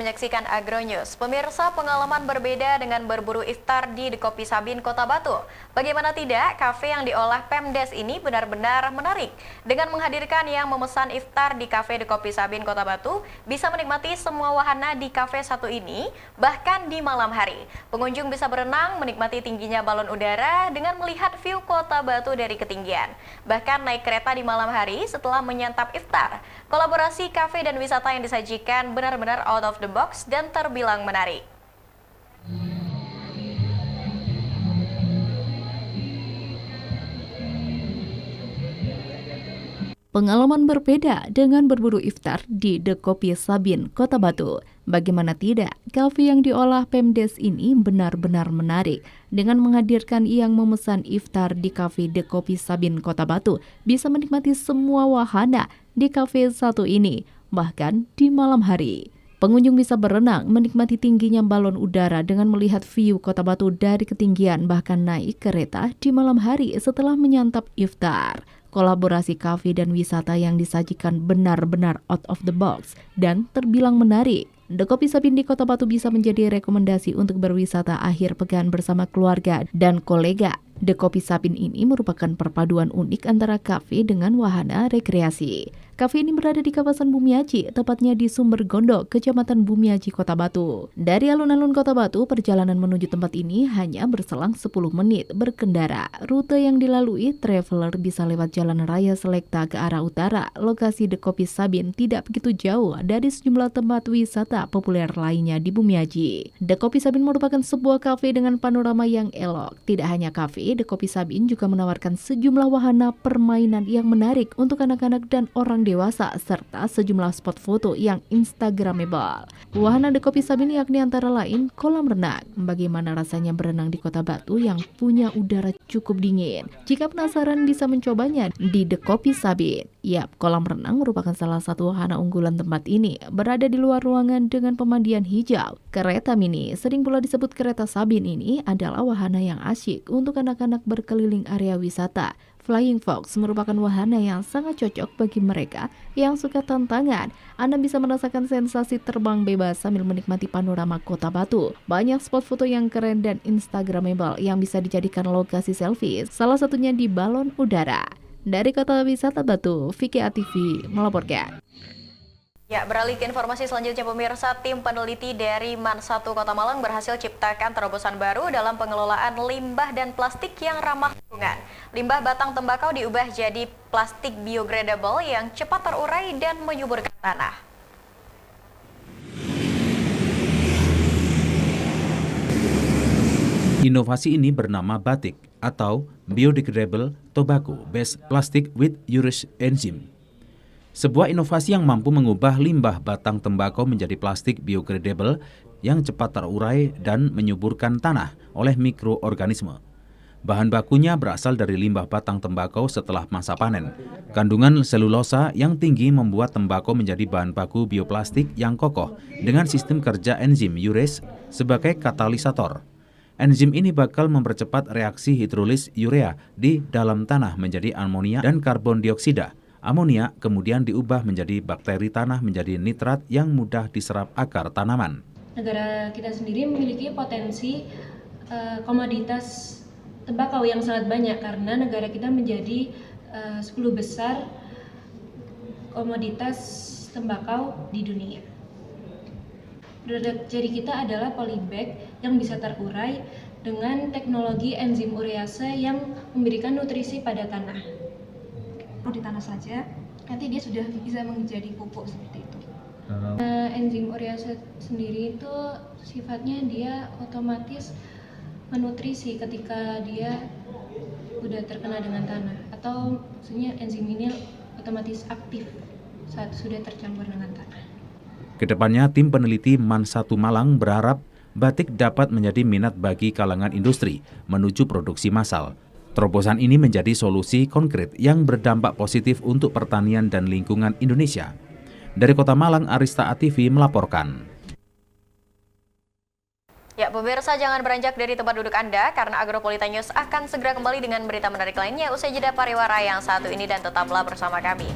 menyaksikan Agronews. Pemirsa, pengalaman berbeda dengan berburu iftar di The Kopi Sabin, Kota Batu. Bagaimana tidak, kafe yang diolah Pemdes ini benar-benar menarik. Dengan menghadirkan yang memesan iftar di kafe The Kopi Sabin, Kota Batu, bisa menikmati semua wahana di kafe satu ini, bahkan di malam hari. Pengunjung bisa berenang, menikmati tingginya balon udara dengan melihat view Kota Batu dari ketinggian. Bahkan naik kereta di malam hari setelah menyantap iftar. Kolaborasi kafe dan wisata yang disajikan benar-benar out of the box dan terbilang menarik. Pengalaman berbeda dengan berburu iftar di The Kopi Sabin, Kota Batu. Bagaimana tidak, kafe yang diolah Pemdes ini benar-benar menarik. Dengan menghadirkan yang memesan iftar di kafe The Kopi Sabin, Kota Batu, bisa menikmati semua wahana di kafe satu ini, bahkan di malam hari. Pengunjung bisa berenang, menikmati tingginya balon udara dengan melihat view Kota Batu dari ketinggian, bahkan naik kereta di malam hari setelah menyantap iftar. Kolaborasi kafe dan wisata yang disajikan benar-benar out of the box dan terbilang menarik. The Kopi Sabin di Kota Batu bisa menjadi rekomendasi untuk berwisata akhir pekan bersama keluarga dan kolega. The Kopi Sabin ini merupakan perpaduan unik antara kafe dengan wahana rekreasi. Kafe ini berada di kawasan Bumiaji, tepatnya di Sumber Gondo, Kecamatan Bumiaji, Kota Batu. Dari alun-alun Kota Batu, perjalanan menuju tempat ini hanya berselang 10 menit berkendara. Rute yang dilalui, traveler bisa lewat Jalan Raya Selekta ke arah utara. Lokasi The Kopi Sabin tidak begitu jauh dari sejumlah tempat wisata populer lainnya di Bumiaji. The Kopi Sabin merupakan sebuah kafe dengan panorama yang elok. Tidak hanya kafe, The Kopi Sabin juga menawarkan sejumlah wahana permainan yang menarik untuk anak-anak dan orang dewasa, serta sejumlah spot foto yang instagramable. Wahana The Kopi Sabin yakni antara lain kolam renang. Bagaimana rasanya berenang di Kota Batu yang punya udara cukup dingin? Jika penasaran bisa mencobanya di The Kopi Sabin. Yap, kolam renang merupakan salah satu wahana unggulan tempat ini. Berada di luar ruangan dengan pemandian hijau. Kereta mini, sering pula disebut kereta Sabin ini, adalah wahana yang asyik untuk anak-anak berkeliling area wisata. Flying Fox merupakan wahana yang sangat cocok bagi mereka yang suka tantangan. Anda bisa merasakan sensasi terbang bebas sambil menikmati panorama Kota Batu. Banyak spot foto yang keren dan instagramable yang bisa dijadikan lokasi selfie, salah satunya di balon udara. Dari Kota Wisata Batu, Vicky ATV melaporkan. Ya, beralih ke informasi selanjutnya, pemirsa, tim peneliti dari MAN 1 Kota Malang berhasil ciptakan terobosan baru dalam pengelolaan limbah dan plastik yang ramah lingkungan. Limbah batang tembakau diubah jadi plastik biodegradable yang cepat terurai dan menyuburkan tanah. Inovasi ini bernama Batik atau Biodegradable Tobacco Based Plastic with Urease Enzyme. Sebuah inovasi yang mampu mengubah limbah batang tembakau menjadi plastik biodegradable yang cepat terurai dan menyuburkan tanah oleh mikroorganisme. Bahan bakunya berasal dari limbah batang tembakau setelah masa panen. Kandungan selulosa yang tinggi membuat tembakau menjadi bahan baku bioplastik yang kokoh dengan sistem kerja enzim urease sebagai katalisator. Enzim ini bakal mempercepat reaksi hidrolis urea di dalam tanah menjadi amonia dan karbon dioksida. Amonia kemudian diubah menjadi bakteri tanah menjadi nitrat yang mudah diserap akar tanaman. Negara kita sendiri memiliki potensi komoditas tembakau yang sangat banyak karena negara kita menjadi 10 besar komoditas tembakau di dunia. Produk jadi kita adalah polybag yang bisa terurai dengan teknologi enzim urease yang memberikan nutrisi pada tanah. Di tanah saja, nanti dia sudah bisa menjadi pupuk seperti itu. Enzim urease sendiri itu sifatnya dia otomatis menutrisi ketika dia sudah terkena dengan tanah, atau maksudnya enzim ini otomatis aktif saat sudah tercampur dengan tanah. Kedepannya, tim peneliti MAN 1 Malang berharap batik dapat menjadi minat bagi kalangan industri menuju produksi massal. Terobosan ini menjadi solusi konkret yang berdampak positif untuk pertanian dan lingkungan Indonesia. Dari Kota Malang, Arista ATV melaporkan. Ya, pemirsa, jangan beranjak dari tempat duduk Anda karena Agropolitan News akan segera kembali dengan berita menarik lainnya usai jeda pariwara yang satu ini, dan tetaplah bersama kami.